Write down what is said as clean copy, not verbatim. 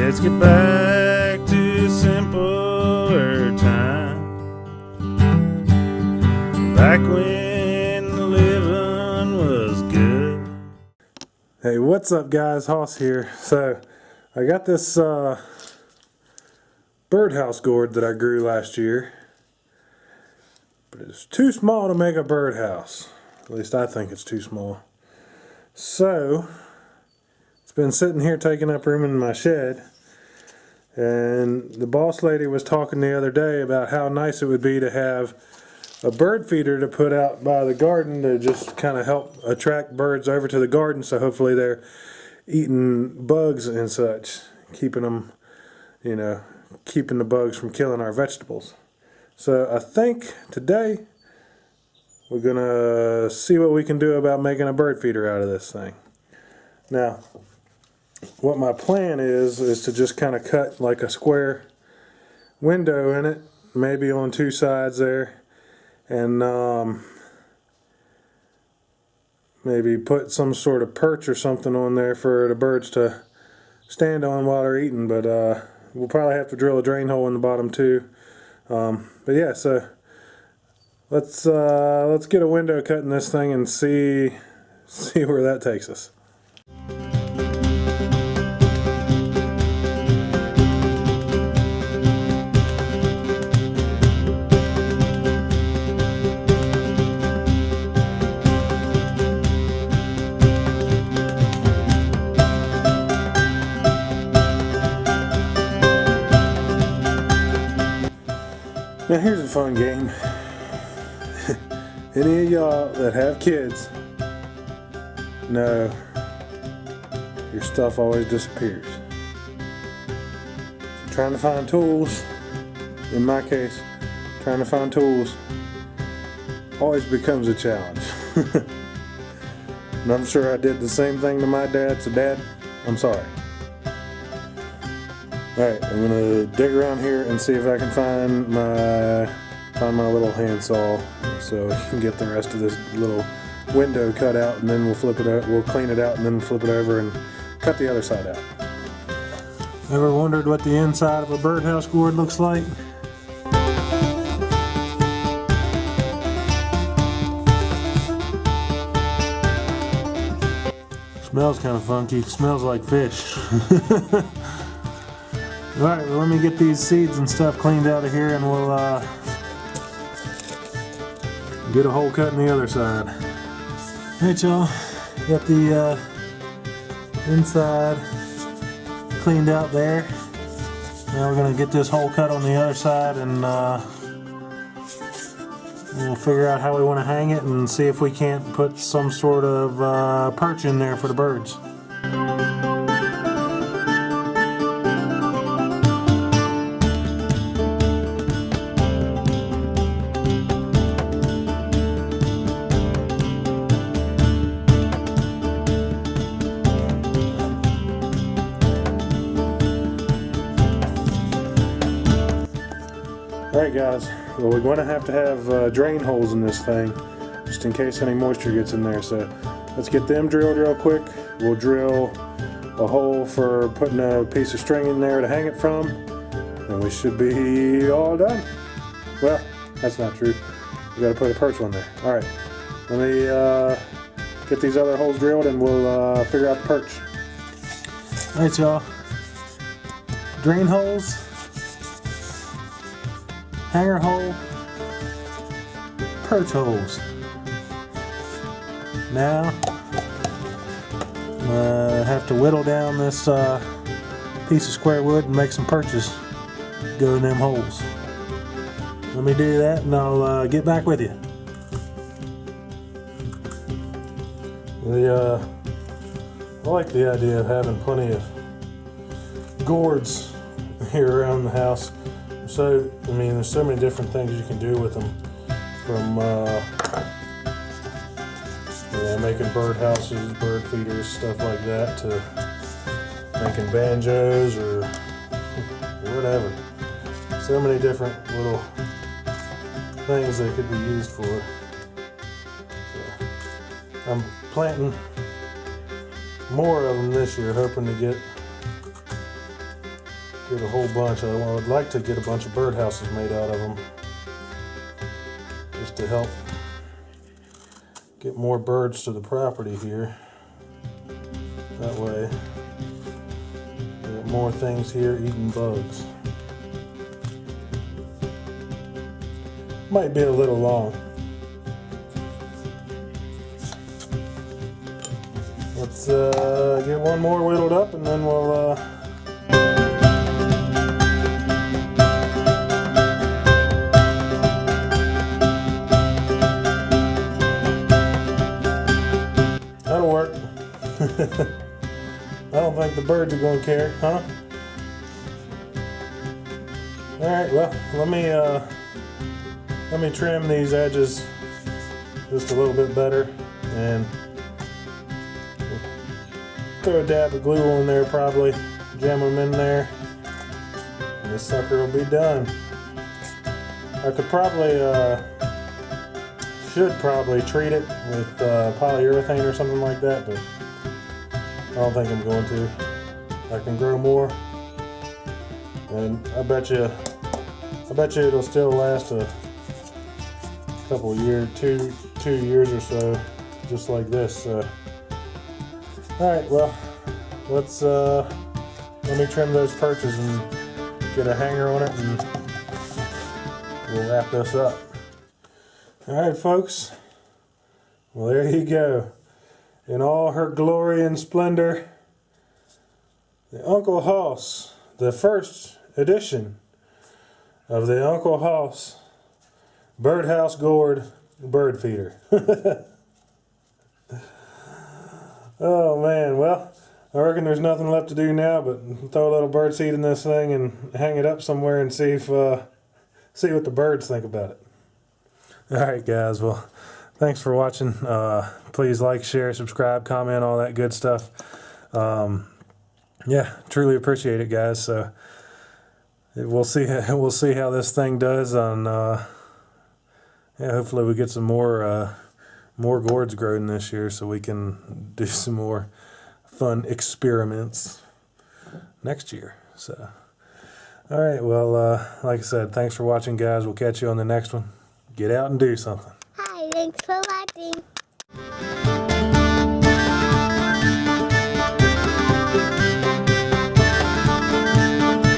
Let's get back to simpler time, back when the living was good. Hey, what's up guys, Hoss here. So I got this birdhouse gourd that I grew last year, but it's too small to make a birdhouse. At least I think it's too small. So it's been sitting here taking up room in my shed, and the boss lady was talking the other day about how nice it would be to have a bird feeder to put out by the garden to just kind of help attract birds over to the garden, so hopefully they're eating bugs and such, keeping them, you know, keeping the bugs from killing our vegetables. So I think today we're gonna see what we can do about making a bird feeder out of this thing. Now, what my plan is to just kind of cut like a square window in it, maybe on two sides there, and maybe put some sort of perch or something on there for the birds to stand on while they're eating. But we'll probably have to drill a drain hole in the bottom too. But yeah, so let's get a window cut in this thing and see where that takes us. Now here's a fun game. Any of y'all that have kids know your stuff always disappears. So trying to find tools, in my case, trying to find tools always becomes a challenge. And I'm sure I did the same thing to my dad, so Dad, I'm sorry. Alright, I'm gonna dig around here and see if I can find my little handsaw so we can get the rest of this little window cut out, and then we'll flip it out, we'll clean it out and then flip it over and cut the other side out. Ever wondered what the inside of a birdhouse gourd looks like? Smells kind of funky, smells like fish. Alright, well, let me get these seeds and stuff cleaned out of here, and we'll get a hole cut in the other side. Alright y'all, got the inside cleaned out there. Now we're going to get this hole cut on the other side, and we'll figure out how we want to hang it and see if we can't put some sort of perch in there for the birds. Alright guys, well, we're going to have drain holes in this thing just in case any moisture gets in there, so let's get them drilled real quick. We'll drill a hole for putting a piece of string in there to hang it from, and we should be all done. Well, that's not true. We got to put a perch on there. Alright, let me get these other holes drilled and we'll figure out the perch. Alright y'all, drain holes, hanger hole, perch holes. Now I have to whittle down this piece of square wood and make some perches go in them holes. Let me do that and I'll get back with you. I like the idea of having plenty of gourds here around the house. So, I mean, there's so many different things you can do with them, from making bird houses, bird feeders, stuff like that, to making banjos or whatever. So many different little things they could be used for. So, I'm planting more of them this year, hoping to get get a whole bunch. I would like to get a bunch of birdhouses made out of them, just to help get more birds to the property here. That way, we get more things here eating bugs. Might be a little long. Let's get one more whittled up and then we'll that'll work. I don't think the birds are gonna care, huh? Alright, well, let me trim these edges just a little bit better and throw a dab of glue on there, probably jam them in there, and this sucker will be done. I could probably should probably treat it with polyurethane or something like that, but I don't think I'm going to. I can grow more, and I bet you it'll still last a couple of years, two years or so, just like this. Alright, well, let me trim those perches and get a hanger on it, and we'll wrap this up. Alright, folks, well, there you go. In all her glory and splendor, the Uncle Hoss, the first edition of the Uncle Hoss Birdhouse Gourd bird feeder. Oh man, well, I reckon there's nothing left to do now but throw a little bird seed in this thing and hang it up somewhere and see what the birds think about it. Alright guys, well, thanks for watching. Please like, share, subscribe, comment, all that good stuff. Yeah, truly appreciate it, guys. So we'll see how this thing does on yeah, hopefully we get some more gourds growing this year so we can do some more fun experiments next year. So, all right, well, like I said, thanks for watching, guys. We'll catch you on the next one. Get out and do something. Hi, thanks for watching.